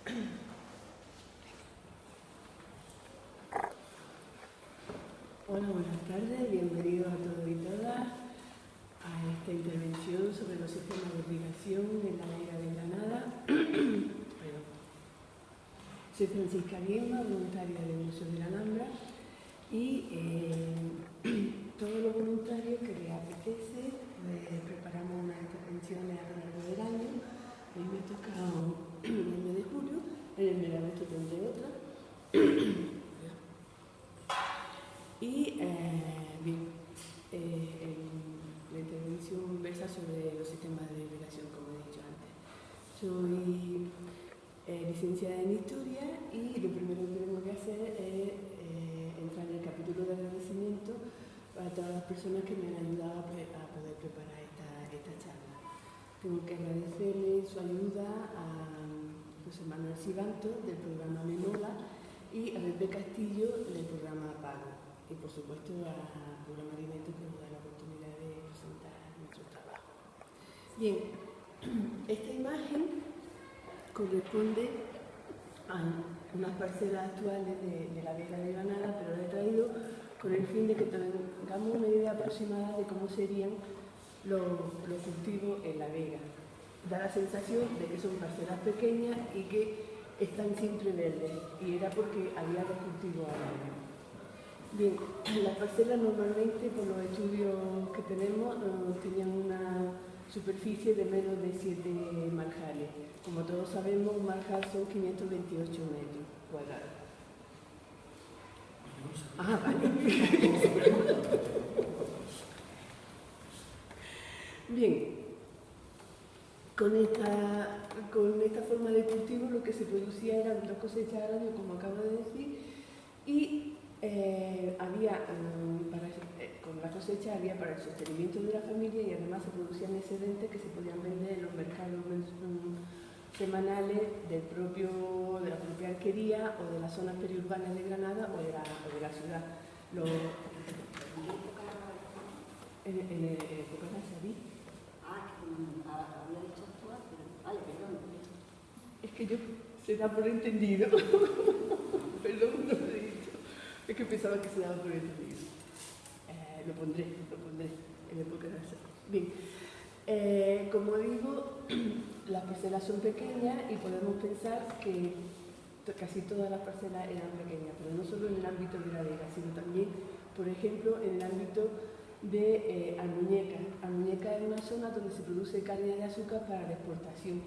Hola, buenas tardes, bienvenidos a todos y todas a esta intervención sobre los sistemas de irrigación en la Vega de Granada. Soy Francisca Guilma, voluntaria del Museo de la Alhambra, y todos los voluntarios que les apetece preparamos unas intervenciones a lo largo del año. A mí me ha tocado en el mes de julio, en el mes de agosto tendré otra. Y bien, la intervención versa sobre los sistemas de irrigación, como he dicho antes. Soy licenciada en Historia y lo primero que tengo que hacer es entrar en el capítulo de agradecimiento para todas las personas que me han ayudado a poder preparar esta charla. Tengo que agradecerle su ayuda a José Manuel Sibanto del programa Menola y a Pepe Castillo del programa Pago. Y por supuesto a Programa Alimento, que nos da la oportunidad de presentar nuestro trabajo. Bien, esta imagen corresponde a unas parcelas actuales de la Vega de Granada, pero la he traído con el fin de que tengamos una idea aproximada de cómo serían los cultivos en la Vega. Da la sensación de que son parcelas pequeñas y que están siempre verdes, y era porque había dos cultivos al año. Bien, las parcelas normalmente, por los estudios que tenemos, tenían una superficie de menos de 7 marjales. Como todos sabemos, un marjal son 528 metros cuadrados. Ah, vale. Bien, con esta forma de cultivo lo que se producía eran 2 cosechas al año, como acabo de decir, y había con la cosecha había para el sostenimiento de la familia, y además se producían excedentes que se podían vender en los mercados semanales de la propia alquería o de las zonas periurbanas de Granada o de la ciudad. En época de Sabí. Había dicho actual, pero... Vale, perdón. Es que yo se da por entendido. Perdón, no lo he dicho. Es que pensaba que se daba por entendido. Lo pondré en época de Sabí. Bien, como digo, las parcelas son pequeñas y podemos pensar que casi todas las parcelas eran pequeñas, pero no solo en el ámbito de la Vega, sino también, por ejemplo, en el ámbito de Almuñécar. Almuñécar es una zona donde se produce caña de azúcar para la exportación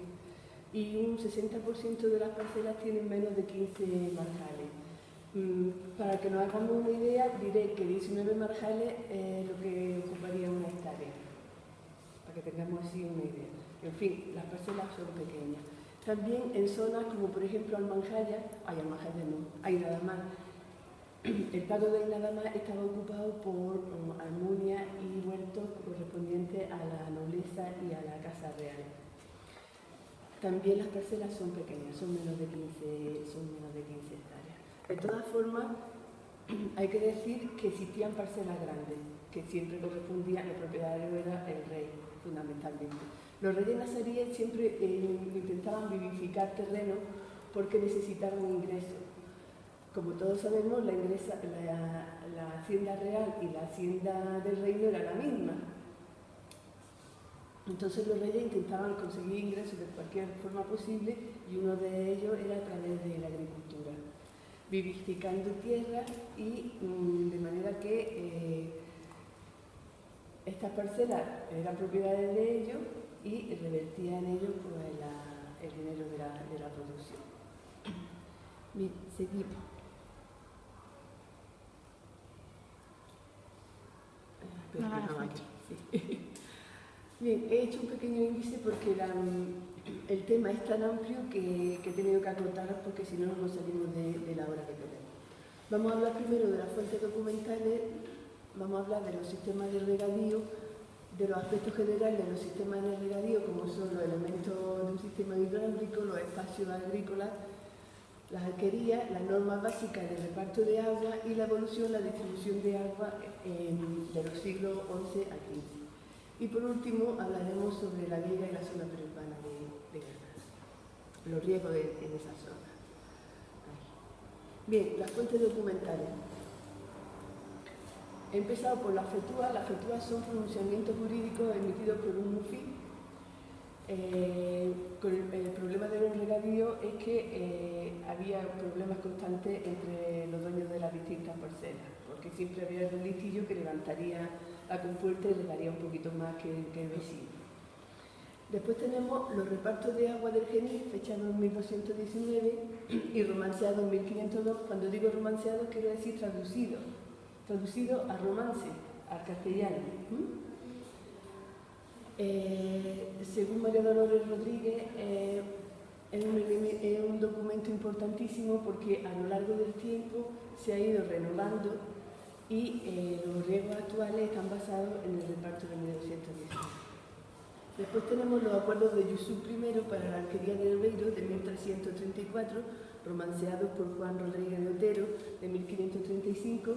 y un 60% de las parcelas tienen menos de 15 marjales. Para que nos hagamos una idea, diré que 19 marjales es lo que ocuparía una hectárea, para que tengamos así una idea. En fin, las parcelas son pequeñas. También en zonas como por ejemplo Almanjaya no, Ainadamar. El pago de Ainadamar estaba ocupado por almunia y huertos correspondientes a la nobleza y a la casa real. También las parcelas son pequeñas, son menos de 15 hectáreas. De todas formas, hay que decir que existían parcelas grandes, que siempre correspondían, el propietario era el rey, fundamentalmente. Los reyes nazaríes siempre intentaban vivificar terreno porque necesitaban ingresos. Como todos sabemos, la hacienda real y la hacienda del reino era la misma. Entonces los reyes intentaban conseguir ingresos de cualquier forma posible, y uno de ellos era a través de la agricultura, vivificando tierras, y de manera que estas parcelas eran propiedades de ellos y revertía en ellos pues, el dinero de la producción. Bien, seguimos. Sí. Bien, he hecho un pequeño índice porque el tema es tan amplio que he tenido que acotar, porque si no nos salimos de la hora que tenemos. Vamos a hablar primero de las fuentes documentales, vamos a hablar de los sistemas de regadío, de los aspectos generales de los sistemas de regadío, como son los elementos de un sistema hidráulico, los espacios agrícolas, las alquerías, las normas básicas de reparto de agua y la evolución, la distribución de agua de los siglos XI a XV. Y por último hablaremos sobre la Vega y la zona periurbana de Granada. los riesgos en esa zona. Bien, las fuentes documentales. He empezado por las FETUA. Las FETUA son pronunciamientos jurídicos emitidos por un MUFI. El problema de los regadíos es que había problemas constantes entre los dueños de las distintas parcelas, porque siempre había un litigio que levantaría la compuerta y le daría un poquito más que el vecino. Después tenemos los repartos de agua del Genil, fechados en 1219 y romanceados en 1502. Cuando digo romanceados quiero decir traducido a romance, al castellano. Según María Dolores Rodríguez, es un documento importantísimo porque a lo largo del tiempo se ha ido renovando y los riegos actuales están basados en el reparto de 1219. Después tenemos los acuerdos de Yusuf I para la alquería de Beiro de 1334, romanceados por Juan Rodríguez de Otero de 1535.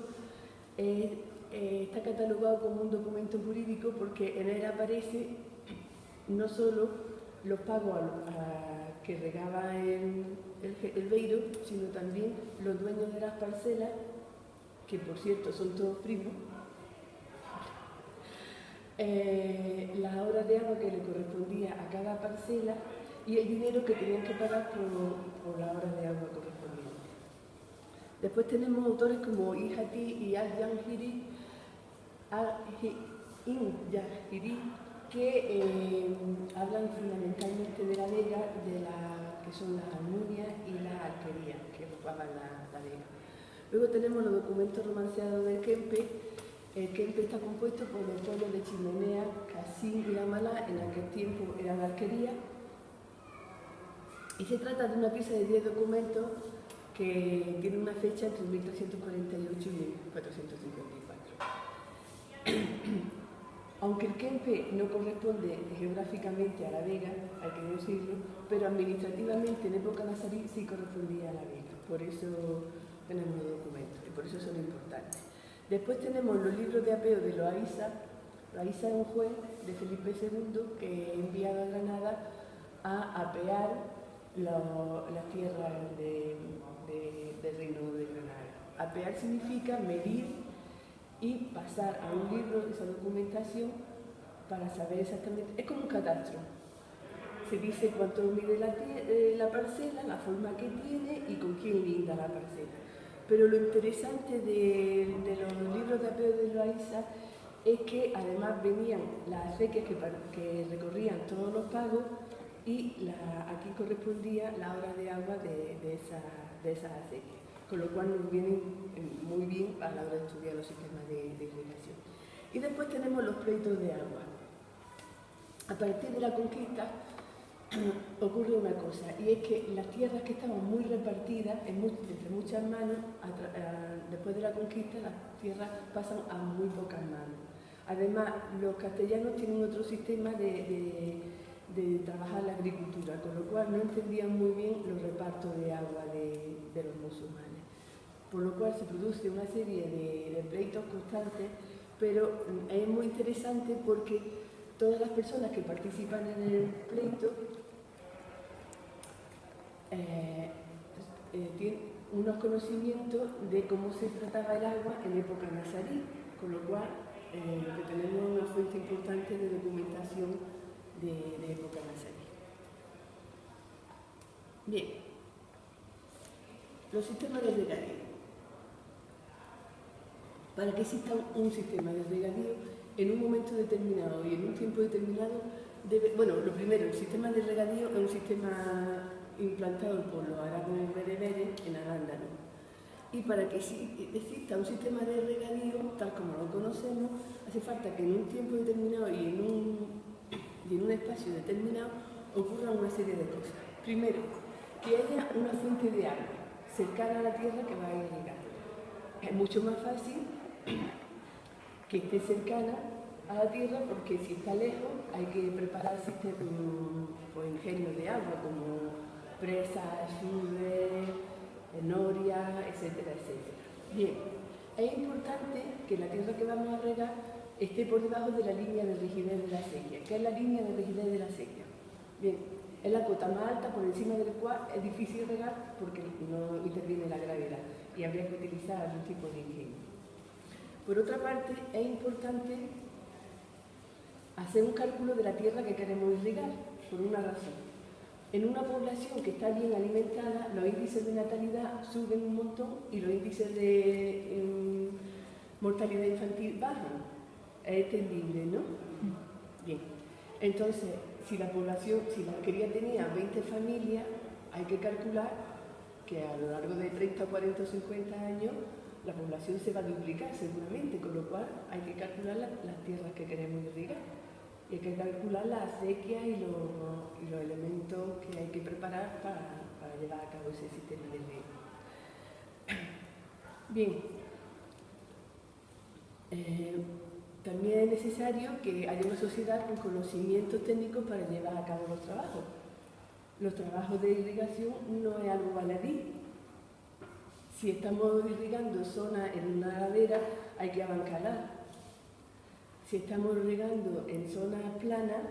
Está catalogado como un documento jurídico porque en él aparece no solo los pagos que regaba el Beiro, sino también los dueños de las parcelas, que por cierto son todos primos, las horas de agua que le correspondía a cada parcela y el dinero que tenían que pagar por las horas de agua correspondientes. Después tenemos autores como Ijati y Al-Jahiri, que hablan fundamentalmente de la vega, que son las almunias y las alquerías que ocupaban la vega. Luego tenemos los documentos romanceados del Kempe. El Kempe está compuesto por los pueblos de Chimenea, Casín y Lamalá, en aquel tiempo eran alquerías, y se trata de una pieza de 10 documentos que tiene una fecha entre 1348 y 1454. Aunque el Kempe no corresponde geográficamente a la Vega, hay que decirlo, pero administrativamente en época nazarí sí correspondía a la Vega, por eso tenemos los documentos y por eso son importantes. Después tenemos los libros de apeo de Loaiza. Loaiza es un juez de Felipe II que ha enviado a Granada a apear las tierras del reino de Granada. Apear significa medir y pasar a un libro esa documentación para saber exactamente, es como un catastro. Se dice cuánto mide la parcela, la forma que tiene y con quién linda la parcela. Pero lo interesante de los libros de apeo de Loaiza es que además venían las acequias que recorrían todos los pagos y aquí correspondía la hora de agua de esas acequias, con lo cual nos vienen muy bien a la hora de estudiar los sistemas de irrigación. Y después tenemos los pleitos de agua. A partir de la conquista ocurre una cosa, y es que las tierras que estaban muy repartidas entre muchas manos, después de la conquista las tierras pasan a muy pocas manos. Además, los castellanos tienen otro sistema de trabajar la agricultura, con lo cual no entendían muy bien los repartos de agua de los musulmanes. Por lo cual se produce una serie de pleitos constantes, pero es muy interesante porque todas las personas que participan en el pleito tienen unos conocimientos de cómo se trataba el agua en época nazarí, con lo cual lo que tenemos es una fuente importante de documentación de época nazarí. Bien, los sistemas de regadío. Para que exista un sistema de regadío en un momento determinado y en un tiempo determinado, lo primero, el sistema de regadío es un sistema implantado por los árabes bereberes en Al-Ándalus. Y para que exista un sistema de regadío, tal como lo conocemos, hace falta que en un tiempo determinado y en un espacio determinado ocurran una serie de cosas. Primero, que haya una fuente de agua cercana a la tierra que va a irrigar. Es mucho más fácil que esté cercana a la tierra porque si está lejos hay que preparar ingenios de agua como presas, surdes, norias, etcétera, etcétera. Bien, es importante que la tierra que vamos a regar esté por debajo de la línea de rigidez de la acequia. ¿Qué es la línea de rigidez de la acequia? Bien, Es la cota más alta por encima del cual es difícil regar porque no interviene la gravedad y habría que utilizar algún tipo de ingenio. Por otra parte, es importante hacer un cálculo de la tierra que queremos irrigar, por una razón. En una población que está bien alimentada, los índices de natalidad suben un montón y los índices de mortalidad infantil bajan. Es entendible, ¿no? Bien. Entonces, si la alquería tenía 20 familias, hay que calcular que a lo largo de 30, 40 o 50 años la población se va a duplicar seguramente, con lo cual hay que calcular las tierras que queremos irrigar. Y hay que calcular la acequia y los elementos que hay que preparar para llevar a cabo ese sistema de riego. Bien, también es necesario que haya una sociedad con conocimientos técnicos para llevar a cabo los trabajos. Los trabajos de irrigación no es algo baladí. Si estamos irrigando zonas en una ladera, hay que abancalar. Si estamos regando en zonas planas,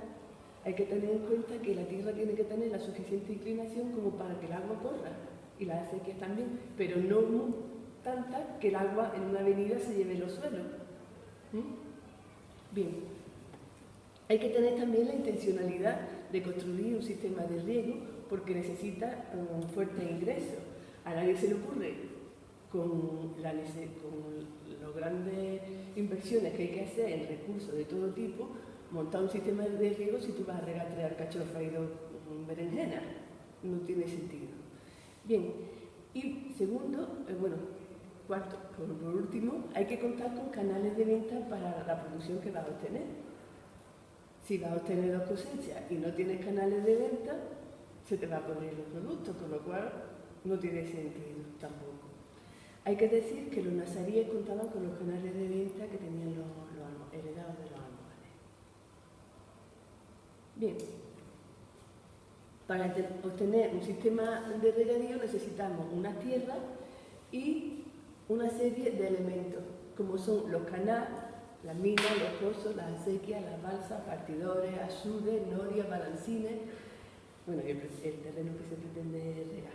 hay que tener en cuenta que la tierra tiene que tener la suficiente inclinación como para que el agua corra, y las acequias también, pero no tanta que el agua en una avenida se lleve los suelos. Bien, hay que tener también la intencionalidad de construir un sistema de riego porque necesita un fuerte ingreso. A nadie se le ocurre con las grandes inversiones que hay que hacer en recursos de todo tipo, montar un sistema de riego si tú vas a regar 3 alcachofas y 2 berenjenas. No tiene sentido. Bien, y segundo, cuarto, por último, hay que contar con canales de venta para la producción que vas a obtener. Si vas a obtener 2 cosechas y no tienes canales de venta, se te va a poner los productos, con lo cual no tiene sentido tampoco. Hay que decir que los nazaríes contaban con los canales de venta que tenían los heredados de los almohades. Bien, para obtener un sistema de regadío necesitamos una tierra y una serie de elementos, como son los canales, las minas, los pozos, las acequias, las balsas, partidores, asudes, norias, balancines, y el terreno que se pretende regar.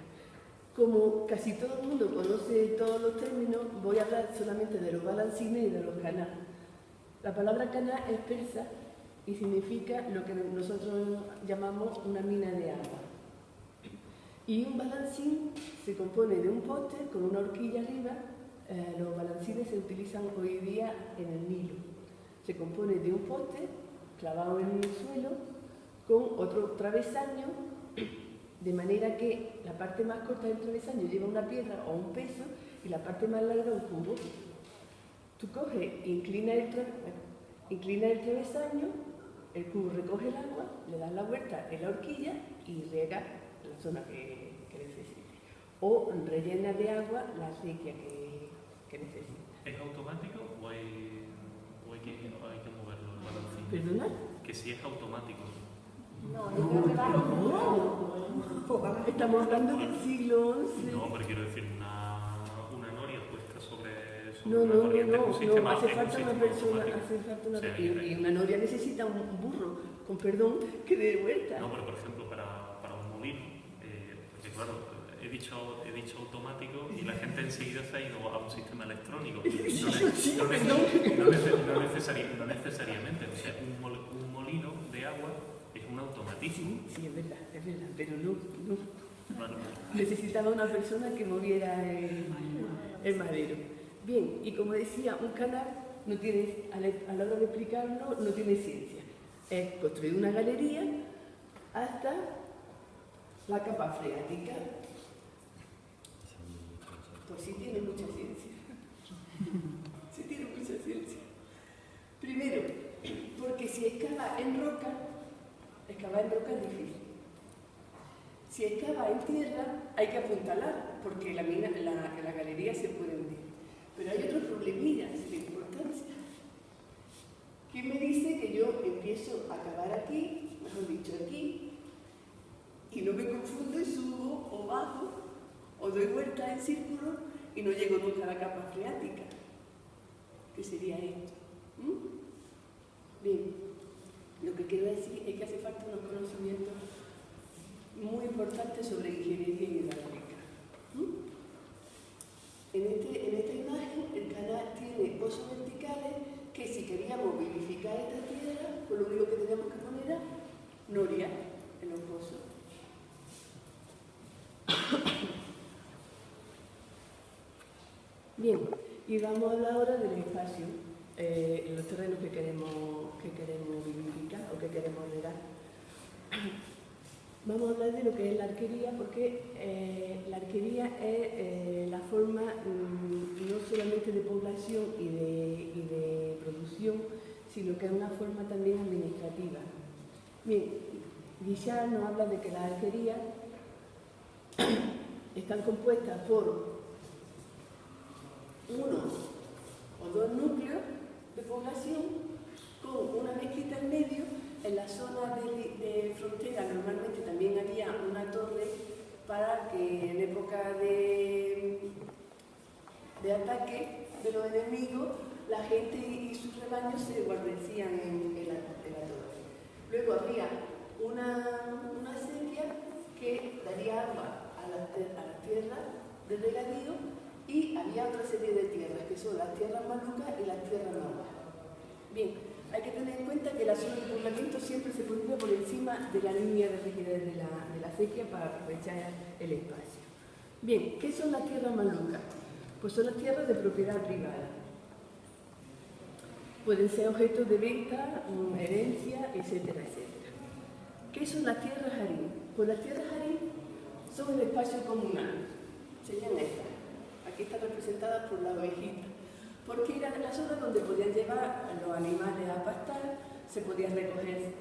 Como casi todo el mundo conoce todos los términos, voy a hablar solamente de los balancines y de los canales. La palabra canal es persa y significa lo que nosotros llamamos una mina de agua. Y un balancín se compone de un poste con una horquilla arriba. Los balancines se utilizan hoy día en el Nilo. Se compone de un poste clavado en el suelo con otro travesaño, de manera que la parte más corta del travesaño lleva una piedra o un peso y la parte más larga un cubo. Tú coges, inclina el travesaño, el cubo recoge el agua, le das la vuelta en la horquilla y riega la zona que necesite. O rellena de agua la acequia que necesita. ¿Es automático o hay que moverlo el balancín? ¿Perdona? Que si es automático. No, yo creo que va Estamos hablando del siglo XI. No, pero quiero decir, una noria puesta sobre No, una corriente, un sistema, hace falta una persona, automático. y una noria necesita un burro, con perdón, que dé vuelta. No, pero por ejemplo, para un molino, porque claro, he dicho automático y la gente enseguida se ha ido a un sistema electrónico. No necesariamente. O sea, un molino de agua es un automatismo. Sí, es verdad, pero no. Vale. Necesitaba una persona que moviera el madero. Bien, y como decía, un canal no tiene, a la hora de explicarlo, no tiene ciencia. Es construir una galería hasta la capa freática. Pues sí tiene mucha ciencia. Sí tiene mucha ciencia. Primero, porque si excava en roca es difícil. Si excava en tierra, hay que apuntalar, porque la galería se puede hundir. Pero hay otros problemillas de importancia. ¿Quién me dice que yo empiezo a cavar aquí, mejor dicho aquí, y no me confundo y subo o bajo, o doy vueltas en círculo y no llego nunca a la capa freática? ¿Qué sería esto? Bien, lo que quiero decir es que hace falta unos conocimientos Bien, y vamos a hablar ahora del espacio, los terrenos que queremos vivificar o que queremos regar. Vamos a hablar de lo que es la arquería, porque la arquería es la forma no solamente de población y de producción, sino que es una forma también administrativa. Bien, Guichard nos habla de que las arquerías están compuestas por uno o dos núcleos de población con una mezquita en medio. En la zona de frontera normalmente también había una torre para que en época de ataque de los enemigos la gente y sus rebaños se guarnecían en la torre. Luego había una acequia que daría agua a la tierra de regadío, y había otra serie de tierras que son las tierras malucas y las tierras maguas. Bien, hay que tener en cuenta que la zona de poblamiento siempre se pondría por encima de la línea de rigidez de la acequia para aprovechar el espacio. Bien, ¿qué son las tierras malucas? Pues son las tierras de propiedad privada. Pueden ser objetos de venta, herencia, etcétera, etcétera. ¿Qué son las tierras harín? Pues las tierras harín son el espacio comunal. Serían estas. Aquí están representadas por la ovejita, porque era la zona donde podían llevar a los animales a pastar, se podía recoger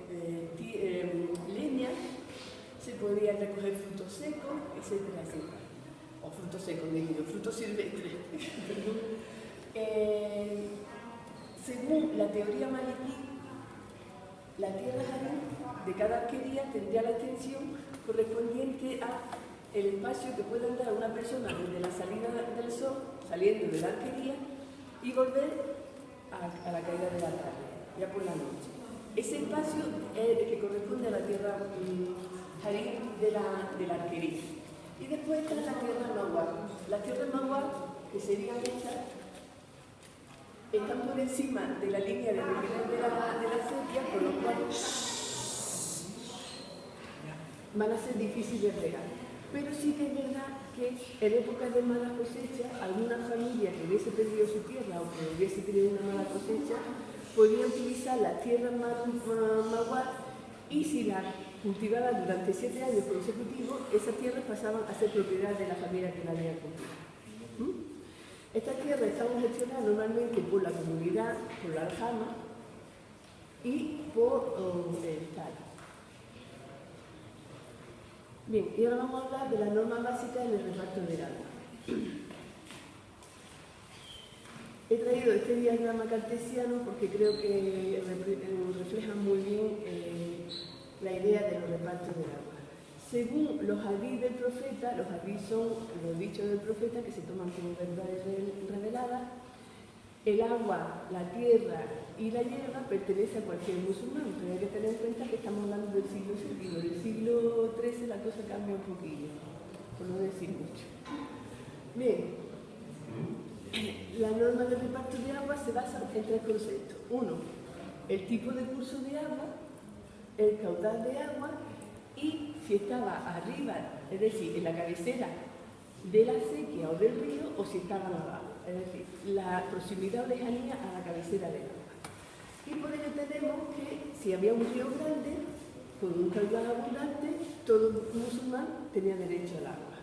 leña, se podía recoger frutos secos, etcétera, etcétera. O frutos secos, digo, frutos silvestres. Según la teoría maliquí, la tierra harín de cada arquería tendría la extensión correspondiente a el espacio que puede andar una persona desde la salida del sol, saliendo de la arquería, y volver a la caída de la tarde, ya por la noche. Ese espacio es el que corresponde a la tierra harín de la arquería. Y después está la tierra maguá. Las tierras maguá, que serían estas, están por encima de la línea de rigidez de la acequia, por lo cual van a ser difíciles de regar. Pero sí que es verdad que en épocas de mala cosecha, alguna familia que hubiese perdido su tierra o que hubiese tenido una mala cosecha, podía utilizar las tierras maguas, y si las cultivaban durante 7 años consecutivos, esas tierras pasaban a ser propiedad de la familia que la había cultivado. Estas tierras estaban gestionadas normalmente por la comunidad, por la aljama y por el Estado. Bien, y ahora vamos a hablar de la norma básica en el reparto del agua. He traído este diagrama cartesiano porque creo que refleja muy bien la idea de los repartos del agua. Según los hadís del profeta, los hadís son los dichos del profeta que se toman como verdades reveladas. El agua, la tierra y la hierba pertenece a cualquier musulmán, pero hay que tener en cuenta que estamos hablando del siglo II. Del siglo XIII la cosa cambia un poquillo, por no decir mucho. Bien, la norma de reparto de agua se basa en 3 conceptos. Uno, el tipo de curso de agua, el caudal de agua y si estaba arriba, es decir, en la cabecera de la acequia o del río, o si estaba abajo. Es decir, la proximidad o lejanía a la cabecera del agua. Y por ello tenemos que si había un río grande, con un caudal abundante, todo musulmán tenía derecho al agua.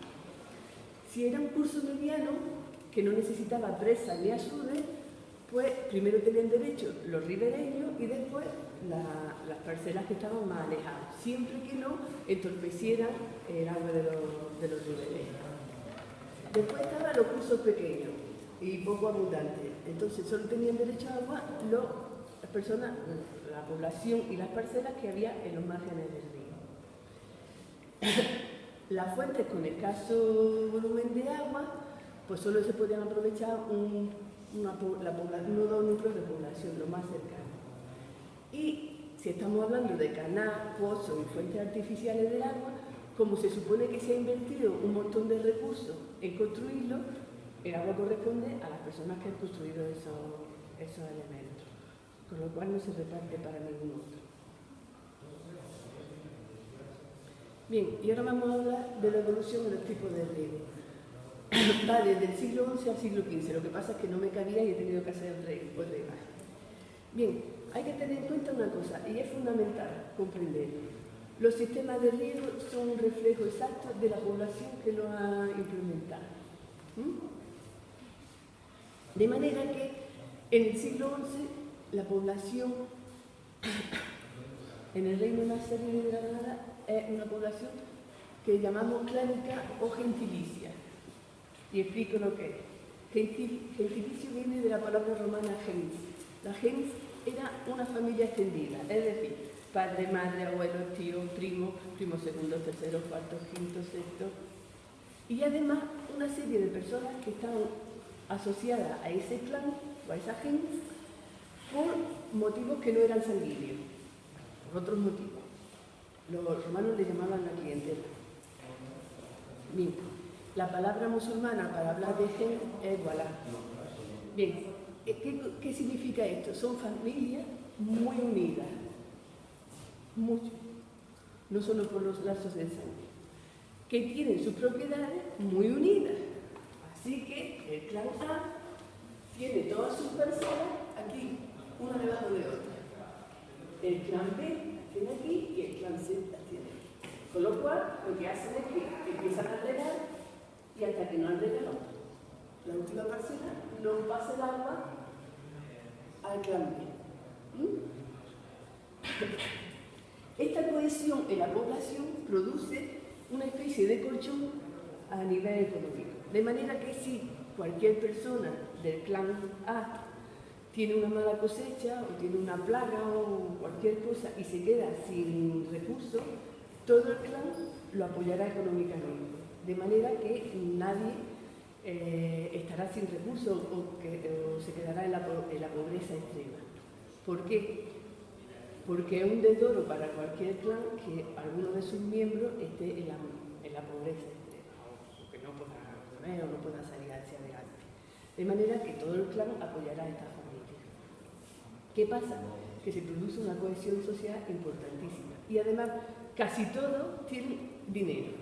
Si era un curso mediano, que no necesitaba presa ni asude, pues primero tenían derecho los ribereños y después las parcelas que estaban más alejadas, siempre que no entorpecieran el agua de los ribereños. Después estaban los cursos pequeños y poco abundantes, entonces solo tenían derecho a agua las personas, la población y las parcelas que había en los márgenes del río. Las fuentes con escaso volumen de agua, pues solo se podían aprovechar uno o dos núcleos de población, lo más cercano. Y si estamos hablando de canal, pozos y fuentes artificiales del agua, como se supone que se ha invertido un montón de recursos en construirlo, el agua corresponde a las personas que han construido esos elementos, con lo cual no se reparte para ningún otro. Bien, y ahora vamos a hablar de la evolución de los tipos de riego. va desde el siglo XI al siglo XV. Lo que pasa es que no me cabía y he tenido que hacer otra imagen. Bien, hay que tener en cuenta una cosa, y es fundamental comprender. Los sistemas de riego son un reflejo exacto de la población que lo ha implementado. De manera que en el siglo XI la población en el reino nazarí de Granada es una población que llamamos clánica o gentilicia. Y explico lo que es. Gentilicio viene de la palabra romana gens. La gens era una familia extendida, es decir, padre, madre, abuelo, tío, primo, primo segundo, tercero, cuarto, quinto, sexto. Y además una serie de personas que estaban asociadas a ese clan o a esa gens por motivos que no eran sanguíneos, por otros motivos. Los romanos le llamaban la clientela. Bien, la palabra musulmana para hablar de gen es walá. Bien, ¿qué significa esto? Son familias muy unidas, mucho, no solo por los lazos de sangre, que tienen sus propiedades muy unidas. Así que el clan A tiene todas sus parcelas aquí, una debajo de otra. El clan B las tiene aquí y el clan C las tiene aquí. Con lo cual, lo que hacen es que empiezan a regar y hasta que no han regado la última parcela, no pasa el agua al clan B. Esta cohesión en la población produce una especie de colchón a nivel económico. De manera que si cualquier persona del clan A tiene una mala cosecha o tiene una plaga o cualquier cosa y se queda sin recursos, todo el clan lo apoyará económicamente. De manera que nadie estará sin recursos o se quedará en la pobreza extrema. ¿Por qué? Porque es un desdoro para cualquier clan que alguno de sus miembros esté en la pobreza extrema, o que no pueda comer o no pueda salir hacia adelante. De manera que todo el clan apoyará a esta familia. ¿Qué pasa? Que se produce una cohesión social importantísima. Y además, casi todos tienen dinero.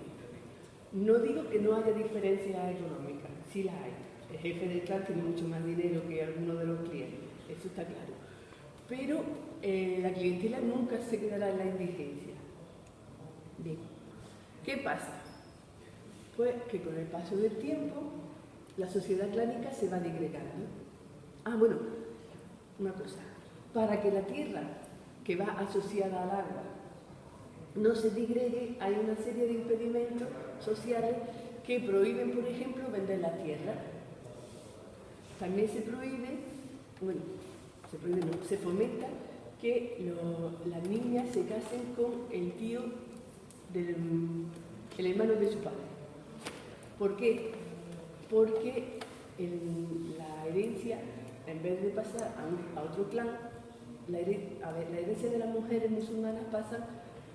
No digo que no haya diferencias económicas, sí las hay. El jefe del clan tiene mucho más dinero que alguno de los clientes, eso está claro. Pero la clientela nunca se quedará en la indigencia. Bien, ¿qué pasa? Pues que con el paso del tiempo la sociedad clánica se va disgregando. Ah, bueno, una cosa. Para que la tierra que va asociada al agua no se disgregue, hay una serie de impedimentos sociales que prohíben, por ejemplo, vender la tierra. También se prohíbe, bueno, se fomenta que las niñas se casen con el tío el hermano de su padre. ¿Por qué? Porque la herencia, en vez de pasar a otro clan, la herencia de las mujeres musulmanas pasa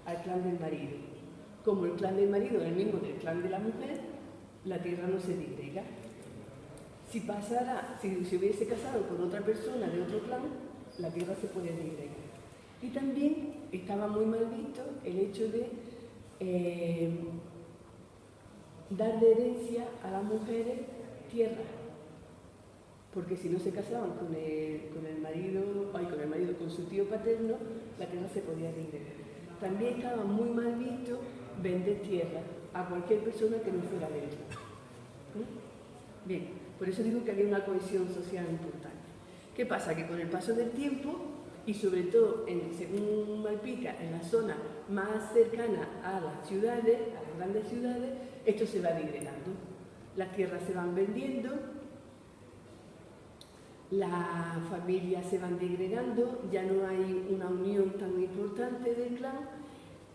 al clan del marido. Como el clan del marido es el mismo del clan de la mujer, la tierra no se disgrega. Si se hubiese casado con otra persona de otro clan, la tierra se puede disgregar. Y también estaba muy mal visto el hecho de dar de herencia a las mujeres tierra, porque si no se casaban con el marido, con su tío paterno, la tierra se podía disgregar. También estaba muy mal visto vender tierra a cualquier persona que no fuera de ella. Bien, por eso digo que había una cohesión social importante. ¿Qué pasa? Que con el paso del tiempo, y sobre todo, según Malpica, en la zona más cercana a las ciudades, a las grandes ciudades, esto se va disgregando. Las tierras se van vendiendo, las familias se van disgregando, ya no hay una unión tan importante del clan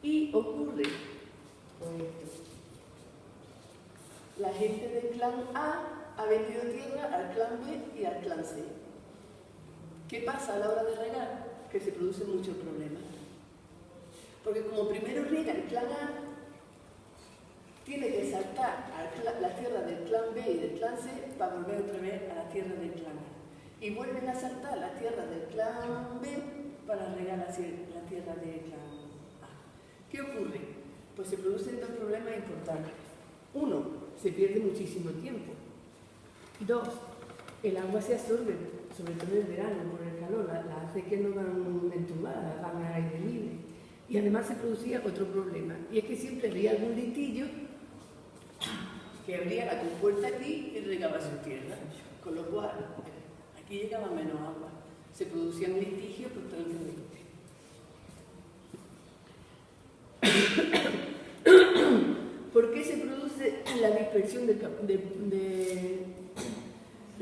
y ocurre esto. La gente del clan A ha vendido tierra al clan B y al clan C. ¿Qué pasa a la hora de regar? Que se producen muchos problemas. Porque como primero riega el clan A, tiene que saltar a la tierra del clan B y del clan C para volver otra vez a la tierra del clan A. Y vuelven a saltar la tierra del clan B para regar la tierra del clan A. ¿Qué ocurre? Pues se producen dos problemas importantes. Uno, se pierde muchísimo tiempo, Dos, el agua se absorbe, sobre todo en verano, por el calor, las acequias no van entubadas, van al aire libre. Y además se producía otro problema, y es que siempre había algún litillo que abría la compuerta aquí y regaba su tierra, con lo cual aquí llegaba menos agua. Se producían litigios constantemente. ¿Por qué se produce la dispersión de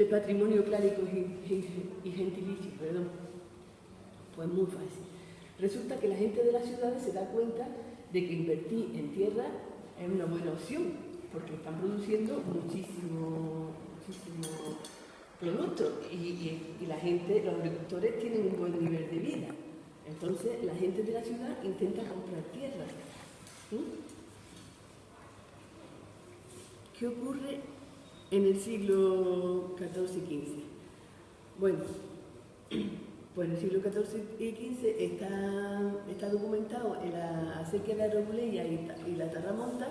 patrimonio clárico y gentilicio? Perdón. Pues muy fácil. Resulta que la gente de las ciudades se da cuenta de que invertir en tierra es una buena opción, porque están produciendo muchísimo producto y la gente, los agricultores tienen un buen nivel de vida. Entonces la gente de la ciudad intenta comprar tierra. ¿Qué ocurre en el siglo XIV y XV? Bueno, pues en el siglo XIV y XV está documentado en la acequia de Arrobuleya y la Tarramonta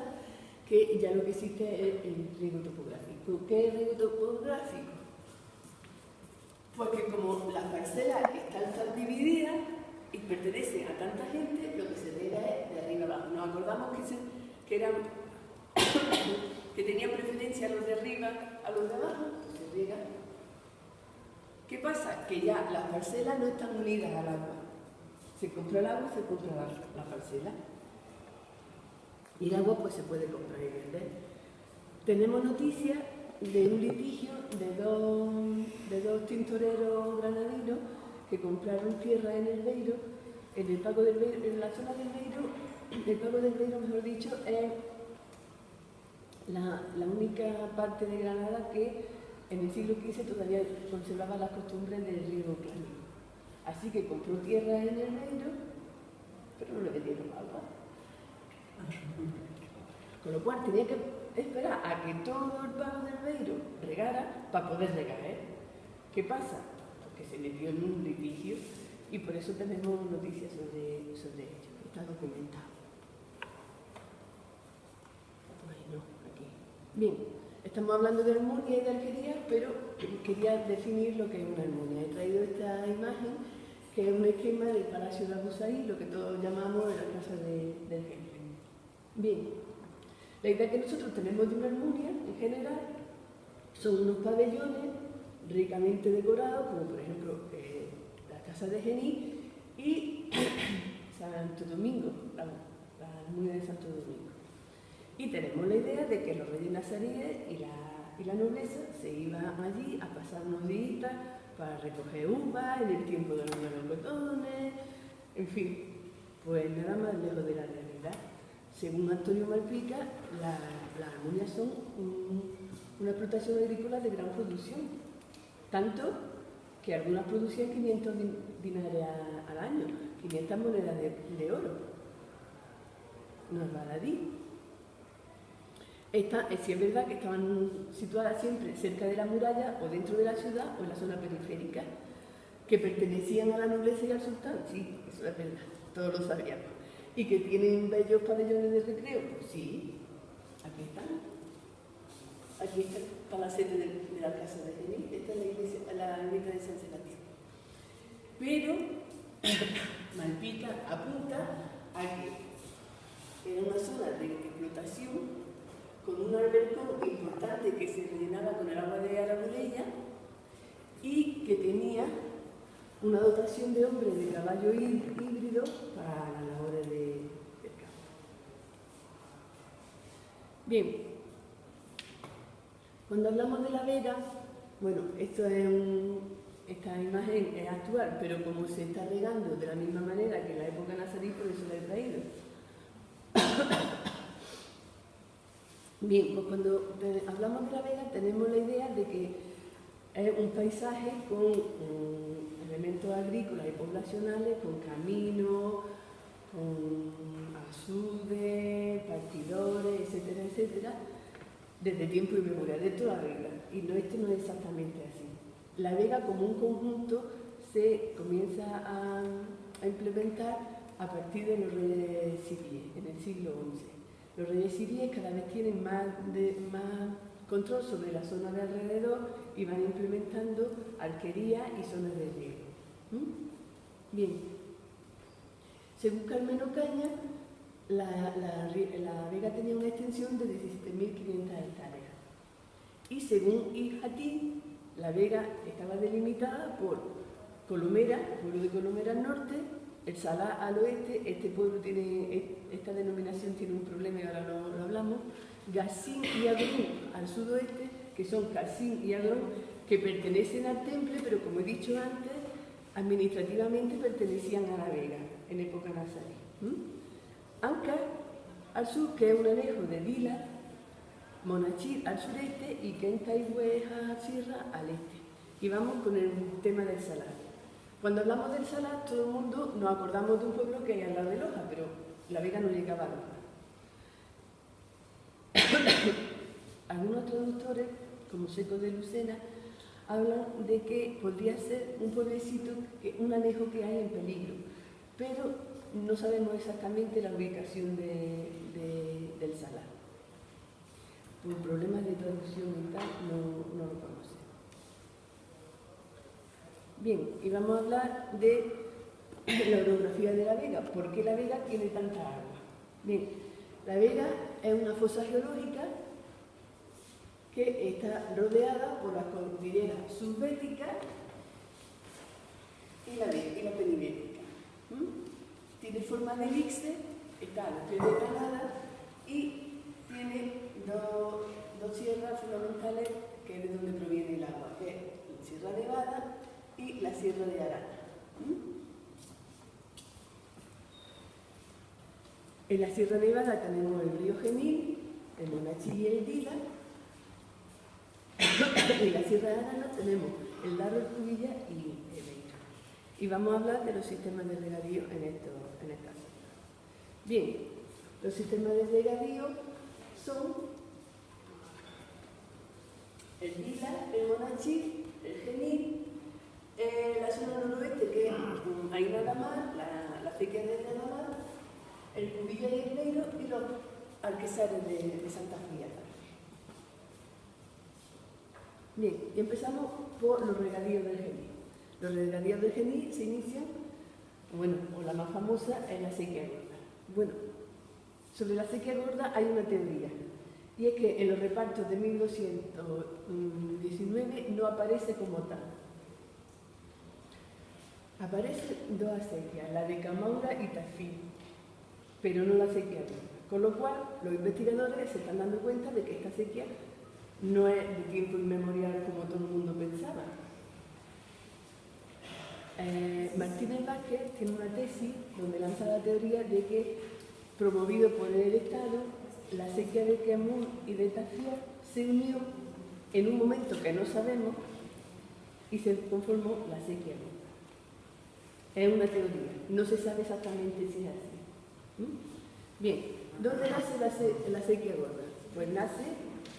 que ya lo que existe es el riego topográfico. ¿Qué es el riego topográfico? Pues que como las parcelas están tan divididas y pertenecen a tanta gente, lo que se riega es de arriba abajo. Nos acordamos que tenían preferencia a los de arriba, a los de abajo, pues se riega. ¿Qué pasa? Que ya las parcelas no están unidas al agua. Se compra el agua y se compra la parcela. Y el agua pues se puede comprar y vender. Tenemos noticias de un litigio de dos tintoreros granadinos que compraron tierra en el Beiro, en el Pago del Beiro, en la zona del Beiro. El Pago del Beiro, mejor dicho, es la única parte de Granada que en el siglo XV todavía conservaba las costumbres del riego clánico. Así que compró tierra en el Beiro, pero no le vendieron agua. Con lo cual tenía que esperar a que todo el Pago del Beiro regara para poder regar. ¿Qué pasa? Porque se metió en un litigio y por eso tenemos noticias sobre ello. Está documentado. Bueno, aquí. Bien, estamos hablando de Almunia y de Alquería, pero quería definir lo que es una Almunia. He traído esta imagen, que es un esquema del Palacio de Abusaí, lo que todos llamamos la casa del jefe. Bien, la idea que nosotros tenemos de una Almunia, en general, son unos pabellones ricamente decorados, como por ejemplo la casa de Genís y Santo Domingo, la Almunia de Santo Domingo. Y tenemos la idea de que los reyes nazaríes y la nobleza se iban allí a pasar unos días para recoger uvas en el tiempo de los melocotones, en fin, pues nada más lejos de la realidad. Según Antonio Malpica, las almunias son una explotación agrícola de gran producción, tanto que algunas producían 500 dinares al año, 500 monedas de oro. No es baladí. Sí es verdad que estaban situadas siempre cerca de la muralla o dentro de la ciudad o en la zona periférica, que pertenecían a la nobleza y al sultán, sí, eso es verdad, todos lo sabíamos. Y que tienen bellos pabellones de recreo, pues sí, aquí están. Aquí está el palacete de la casa de Genís, esta es la iglesia de San Sebastián. Pero Malpica apunta a que era una zona de explotación con un albercón importante que se rellenaba con el agua de Arrobuleya y que tenía una dotación de hombres de caballo híbrido para las labores del campo. Bien, cuando hablamos de la vega, bueno, esta imagen es actual, pero como se está regando de la misma manera que en la época nazarí, por eso la he traído. Bien, pues cuando hablamos de la vega tenemos la idea de que es un paisaje con elementos agrícolas y poblacionales, con caminos, con azudes, partidores, etcétera, etcétera, desde tiempo inmemorial, de toda la vega. Y esto no es exactamente así. La vega como un conjunto se comienza a implementar a partir de los reyes siríes, en el siglo XI. Los reyes siríes cada vez tienen más control sobre la zona de alrededor y van implementando arquerías y zonas de riego. Bien, según Carmen Ocaña, la vega tenía una extensión de 17.500 hectáreas y según Ijatí, la vega estaba delimitada por Colomera, el pueblo de Colomera al norte, el Salá al oeste. Este pueblo tiene, esta denominación tiene un problema y ahora lo hablamos. Gasín y Agrón al sudoeste, que son Casín y Agrón, que pertenecen al Temple, pero como he dicho antes, administrativamente pertenecían a la vega en época nazarí. Ancar al sur, que es un anejo de Vila, Monachil al sureste y Quentayhueja Sierra al este. Y vamos con el tema del Salar. Cuando hablamos del Salar, todo el mundo nos acordamos de un pueblo que hay al lado de Loja, pero la vega no llegaba a Loja. Algunos traductores, como Seco de Lucena, hablan de que podría ser un pueblecito, un anejo que hay en peligro, pero no sabemos exactamente la ubicación del Salar. Por problemas de traducción y tal, no lo conocemos. Bien, y vamos a hablar de la orografía de la vega. ¿Por qué la vega tiene tanta agua? Bien, la vega es una fosa geológica que está rodeada por las cordilleras subbéticas y la penibética. Tiene forma de elixir, está a los pies de Granada y tiene dos sierras fundamentales que es de donde proviene el agua, que es la Sierra Nevada y la Sierra de Arana. En la Sierra Nevada tenemos el río Genil, el Monachil y el Dila. En la Sierra de Arana tenemos el Darro, el Cubilla y el Beira. Y vamos a hablar de los sistemas de regadío en esta zona. Bien, los sistemas de regadío son el Dila, el Monachil, el Genil, la zona noroeste, que es Aina la Mar, la acequia de la Mar, el Cubilla y el Beiro y los alquezares de Santa Friata. Bien, y empezamos por los regadíos del Genil. Los regadíos del Genil se inician, o la más famosa es la acequia gorda. Bueno, sobre la acequia gorda hay una teoría, y es que en los repartos de 1219 no aparece como tal. Aparecen dos acequias, la de Camaura y Tafí, pero no la acequia gorda. Con lo cual, los investigadores se están dando cuenta de que esta acequia no es de tiempo inmemorial como todo el mundo pensaba. Martínez Vázquez tiene una tesis donde lanza la teoría de que, promovido por el Estado, la acequia de Quemún y de Tafía se unió en un momento que no sabemos y se conformó la acequia gorda. Es una teoría, no se sabe exactamente si es así. Bien, ¿dónde nace la acequia gorda? Pues nace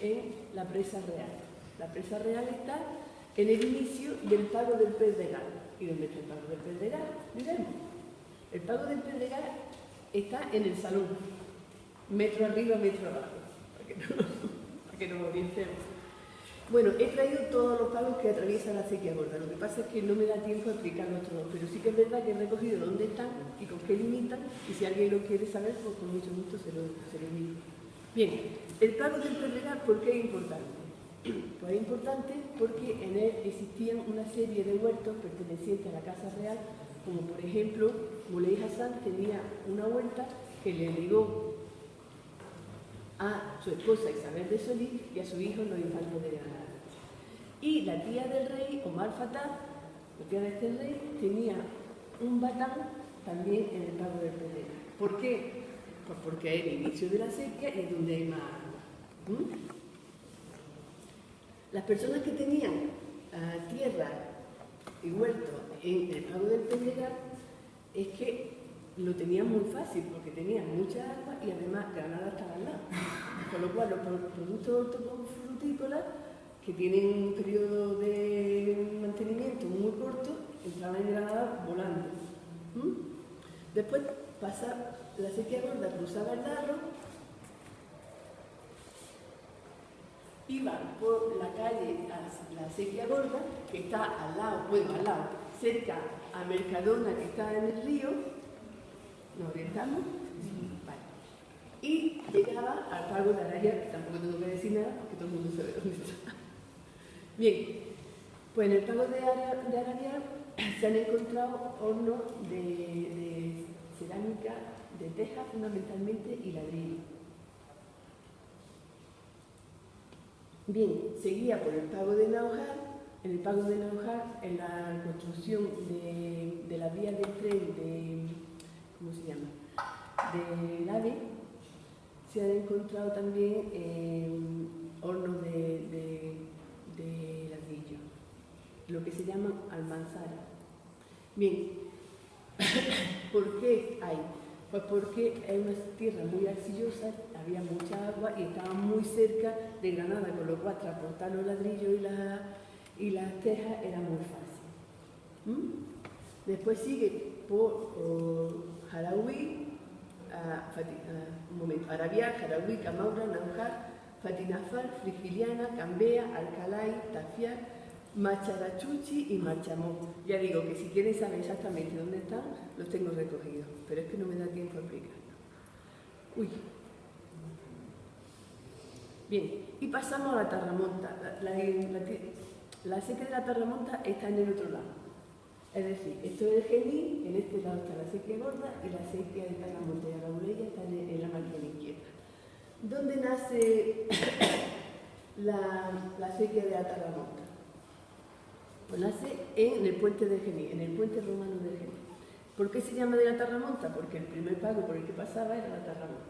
en la presa real. La presa real está en el inicio del pago del Pedregal. ¿Y dónde está el pago del Pedregal? Diremos. El pago del Pedregal está en el salón, metro arriba, metro abajo, para que nos orientemos. Bueno, he traído todos los pagos que atraviesan la acequia gorda. Lo que pasa es que no me da tiempo a explicarlos todos, pero sí que es verdad que he recogido dónde están y con qué limitan, y si alguien lo quiere saber, pues con mucho gusto se lo digo. Bien, el pago del Pedregal, ¿por qué es importante? Pues es importante porque en él existían una serie de huertos pertenecientes a la Casa Real, como por ejemplo, Muley Hassan tenía una huerta que le legó a su esposa Isabel de Solís y a su hijo los infantes de Granada. Y la tía del rey, Omar Fatah, la tía de este rey, tenía un batán también en el pago del Pedregal. ¿Por qué? Pues porque es el inicio de la sequía y es donde hay más agua. Las personas que tenían tierra y huertos en el pago del Pedregal es que lo tenían muy fácil porque tenían mucha agua y además Granada estaba al lado. Con lo cual los productos hortofrutícolas que tienen un periodo de mantenimiento muy corto entraban en Granada volando. Después pasa la sequía gorda, cruzaba el Darro iban por la calle La Sequía Gorda, que está al lado, cerca a Mercadona, que está en el río. ¿Nos orientamos? Vale. Y llegaba al Pago de Araya, que tampoco tengo que decir nada, porque todo el mundo sabe dónde está. Bien, pues en el Pago de Araya se han encontrado hornos de cerámica, de teja fundamentalmente y ladrillo. Bien, seguía por el Pago de Náujar. En el Pago de Náujar, en la construcción de la vía del tren de, ¿cómo se llama?, del AVE, se han encontrado también hornos de ladrillo, lo que se llaman almanzaras. Bien, ¿por qué hay? Pues porque es una tierra muy arcillosa, había mucha agua y estaba muy cerca de Granada, con lo cual transportar los ladrillos y las tejas era muy fácil. Después sigue por Jarauí, Arabial, Jarauí, Camaura, Náujar, Fatinafar, Frigiliana, Cambea, Alcalay, Tafiar, Macharachuchi y Marchamó. Ya digo que si quieren saber exactamente dónde están, los tengo recogidos, pero es que no me da tiempo a explicarlo. Uy. Bien, y pasamos a la Tarramonta. La sequía de la Tarramonta está en el otro lado. Es decir, esto es el Genil, en este lado está la sequía gorda y la sequía de Tarramonta y Arabuleya está en la margen izquierda. ¿Dónde nace la sequía de la Tarramonta? Pues nace en el puente del Genil, en el puente romano del Genil. ¿Por qué se llama de la Tarramonta? Porque el primer pago por el que pasaba era la Tarramonta.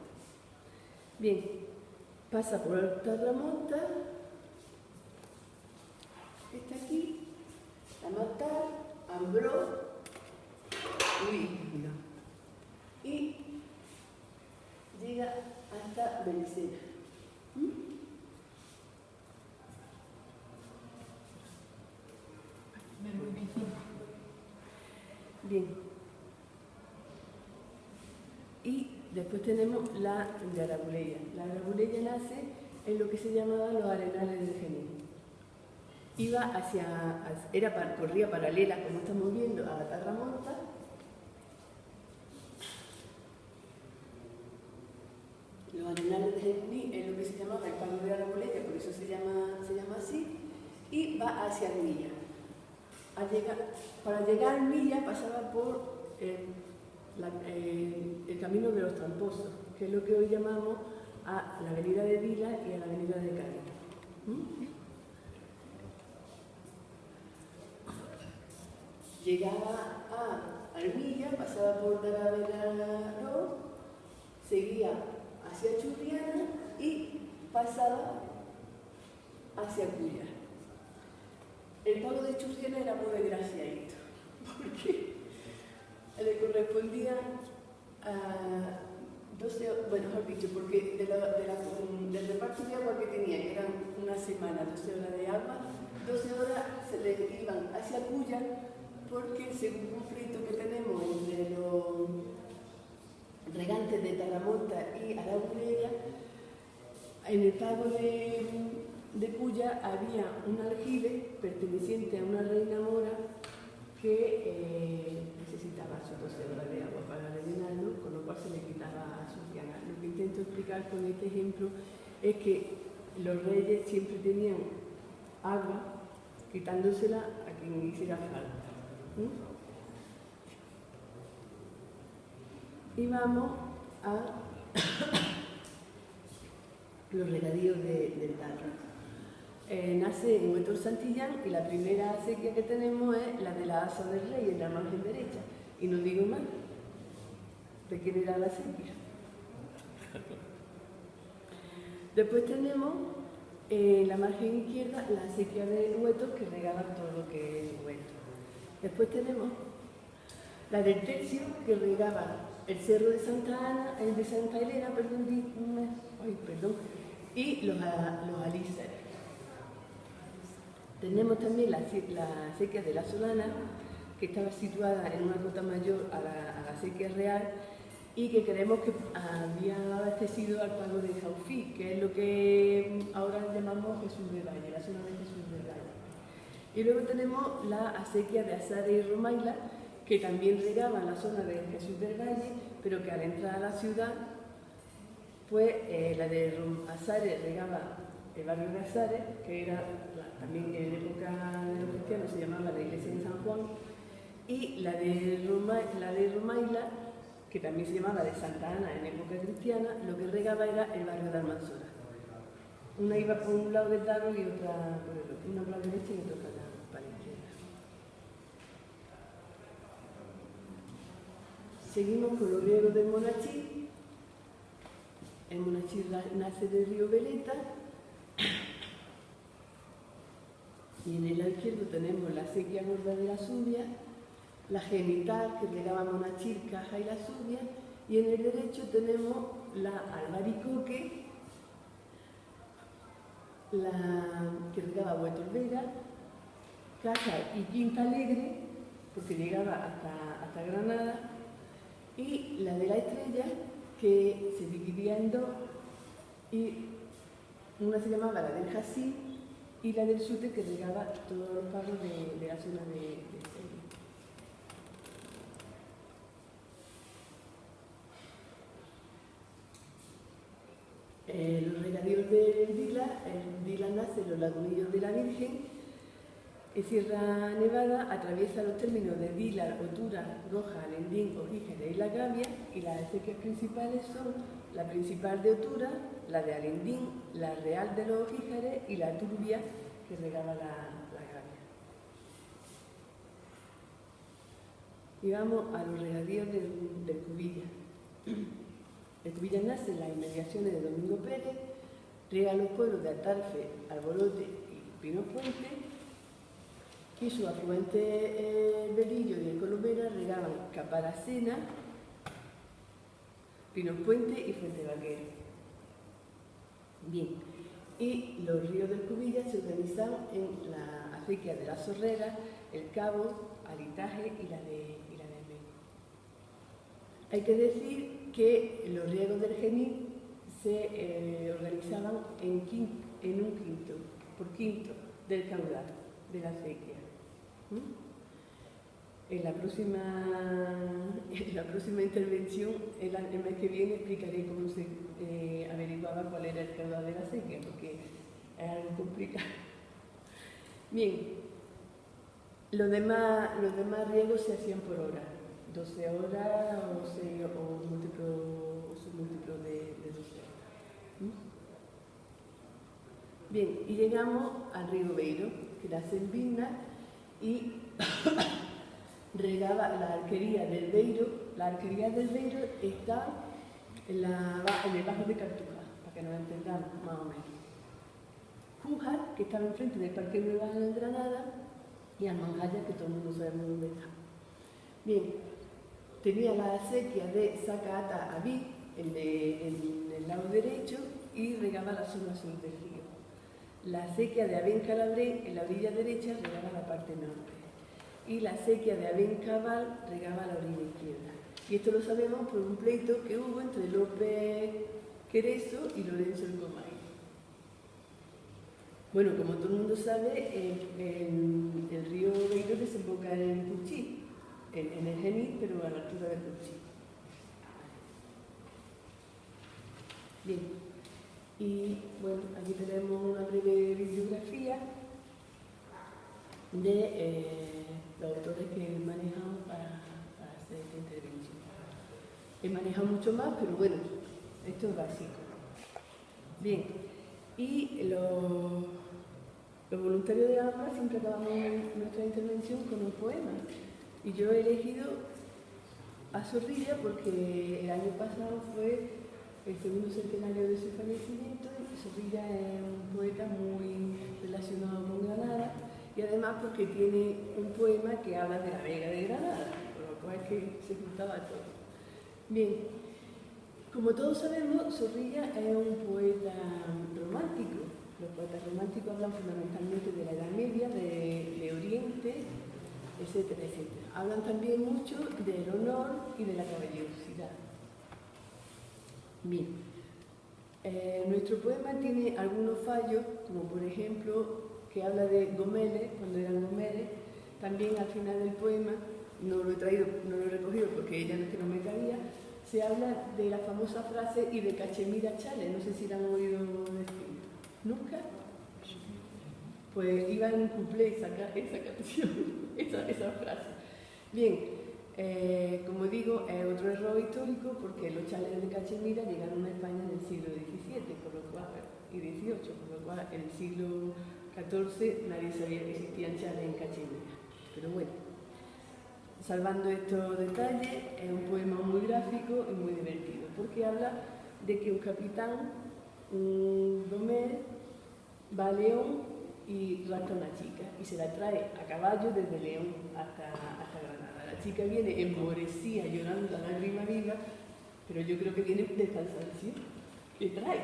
Bien, pasa por la Tarramonta, que está aquí, la Matar, Ambró, y llega hasta Belicena. Bien. Y después tenemos la de Arabuleya. La de Arabuleya nace en lo que se llamaba los arenales del Genil. Corría paralela, como estamos viendo, a la Tarramonta. Los arenales del Genil es lo que se llamaba el Pago de Arabuleya, por eso se llama así, y va hacia Armilla. Para llegar a Armilla pasaba por el camino de los Tramposos, que es lo que hoy llamamos a la avenida de Vila y a la avenida de Cádiz. Llegaba a Armilla, pasaba por Talavera, seguía hacia Churriana y pasaba hacia Cuya. El pago de Churriana era muy desgraciadito, porque le correspondía a 12 horas, bueno, mejor dicho, porque del reparto de agua que tenía, que eran una semana, 12 horas de agua, 12 horas se le iban hacia Cuya, porque según un conflicto que tenemos entre los regantes de Tarramonta y Arabuleya, en el pago de Cuya había un aljibe perteneciente a una reina mora que necesitaba sus 12 horas de agua para rellenarlo, con lo cual se le quitaba a Sufriana. Lo que intento explicar con este ejemplo es que los reyes siempre tenían agua quitándosela a quien hiciera falta. Y vamos a los regadíos del Tarro. Nace en Huetor Santillán y la primera sequía que tenemos es la de la Asa del Rey en la margen derecha. Y no digo más, ¿de quién era la sequía? Después tenemos en la margen izquierda la sequía de Huetor, que regaba todo lo que es Huetor. Después tenemos la del Tercio, que regaba el cerro de Santa Elena, y los alízares. Tenemos también la sequía de la Solana, que estaba situada en una ruta mayor a la sequía real y que creemos que había abastecido al pago de Jaufí, que es lo que ahora llamamos Jesús del Valle, la zona de Jesús del Valle. Y luego tenemos la acequia de Azares y Romaila, que también regaba la zona de Jesús del Valle, pero que al entrar a la ciudad, pues la de Azares regaba el barrio de Azares, que era también en época de los cristianos se llamaba la iglesia de San Juan, y la de Romaila, que también se llamaba de Santa Ana en época cristiana, lo que regaba era el barrio de Almanzora. Una iba por un lado del Darro y otra por el otro, una por la derecha y otra para la izquierda. Seguimos con los riegos del Monachí. El Monachí nace del río Veleta. Y en el lado izquierdo tenemos la acequia gorda de la Zubia, la genital que regaba Monachí, Caja y la Zubia, y en el derecho tenemos la Albaricoque, la que regaba Huetorvega, Caja y Quinta Alegre, porque llegaba hasta Granada, y la de la Estrella, que se dividía en dos, y una se llamaba la del Jasí, y la del Sute, que regaba todos los pagos de la zona de Sevilla. Los regadíos del Dila, el Dila nace en los lagunillos de la Virgen, en Sierra Nevada, atraviesa los términos de Dila, Otura, Roja, Alendín, Ojígeres y La Gavia, y las acequias principales son la principal de Otura, la de Alendín, la Real de los Ojígeres y la Turbia, que regaba la Gavia. Y vamos a los regadíos del Cubilla. El Cubilla nace en las inmediaciones de Domingo Pérez, riega los pueblos de Atarfe, Alborote y Pino Puente, y sus afluentes Belillo y Colomera regaban Caparacena, Pino Puente y Fuente Vaquero. Bien, y los ríos del Cubilla se organizan en la acequia de la Sorrera, el Cabo, Alitaje y la de Medio. Hay que decir que los riegos del Genil se organizaban en un quinto, por quinto del caudal de la acequia. En la próxima intervención, el mes que viene, explicaré cómo se averiguaba cuál era el caudal de la acequia, porque es algo complicado. Bien, los demás riegos se hacían por hora, 12 horas o submúltiplo de 12 horas. Bien, y llegamos al río Beiro, que nace en Vilna, y regaba la alquería del Beiro. La alquería del Beiro está en el bajo de Cartuja, para que nos entendamos más o menos. Jújar, que estaba enfrente del Parque Nueva de Granada, y Almanjaya, que todo el mundo sabe dónde está. Bien, tenía la acequia de Zacata a Ví, en el lado derecho, y regaba la zona sur del río. La acequia de Abén Calabré, en la orilla derecha, regaba la parte norte. Y la acequia de Abén Cabal regaba la orilla izquierda. Y esto lo sabemos por un pleito que hubo entre López Querezo y Lorenzo el Comay. Bueno, como todo el mundo sabe, el río Beiro desemboca en Puchí, en el Genil, pero a la altura de Puchí. Bien, y bueno, aquí tenemos una breve bibliografía de los autores que he manejado para hacer esta intervención. He manejado mucho más, pero bueno, esto es básico. Bien, y los voluntarios de la AMPA siempre acabamos nuestra intervención con un poema. Y yo he elegido a Zorrilla porque el año pasado fue el segundo centenario de su fallecimiento. Zorrilla es un poeta muy relacionado con Granada y además porque tiene un poema que habla de la Vega de Granada, por lo cual es que se juntaba todo. Bien, como todos sabemos, Zorrilla es un poeta romántico. Los poetas románticos hablan fundamentalmente de la Edad Media, de Oriente, etcétera, etcétera. Hablan también mucho del honor y de la caballerosidad. Bien, Nuestro poema tiene algunos fallos, como por ejemplo que habla de Gómez, cuando eran Gómez. También al final del poema, no lo he traído, no lo he recogido porque ella no es que no me cabía, se habla de la famosa frase y de Cachemira Chale, no sé si la han oído decir. ¿Nunca? Pues iba en un cuplé esa canción, esa frase. Bien, como digo, es otro error histórico porque los chales de Cachemira llegaron a España en el siglo XVII y XVIII, por lo cual en el siglo XIV nadie sabía que existían chales en Cachemira. Pero bueno, salvando estos detalles, es un poema muy gráfico y muy divertido porque habla de que un capitán, un Gómez, va a León y rapta a una chica y se la trae a caballo desde León hasta Granada. La chica viene emborecida, llorando a lágrima viva, pero yo creo que viene de cansancio. Le trae,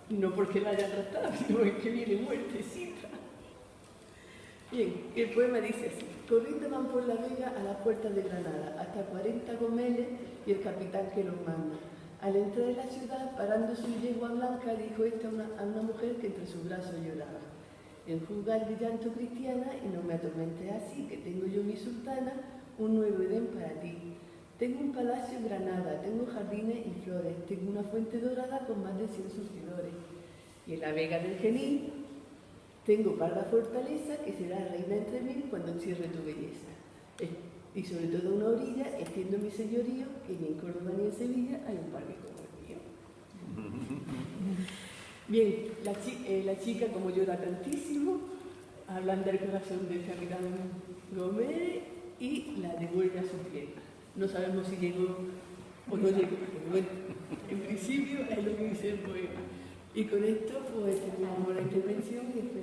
no porque la haya raptado, sino porque viene muertecita. Bien, el poema dice así: corriendo van por la vega a la puerta de Granada, hasta 40 gomeles y el capitán que los manda. Al entrar en la ciudad, parando su yegua blanca, dijo esta a una mujer que entre sus brazos lloraba: enjuga el llanto cristiana y no me atormentes así, que tengo yo mi sultana, un nuevo Edén para ti. Tengo un palacio en Granada, tengo jardines y flores, tengo una fuente dorada con más de 100 surtidores. Y en la vega del Genil tengo parda fortaleza que será reina entre mil cuando encierre tu belleza. Y sobre todo una orilla extiendo mi señorío, que ni en Córdoba ni en Sevilla hay un parque como el mío. Bien, la chica, como llora tantísimo, ablanda el corazón del capitán Gómez y la devuelve a su tierra. No sabemos si llegó o no llegó, pero bueno, en principio es lo que dice el poema. Y con esto pues terminamos la intervención y espero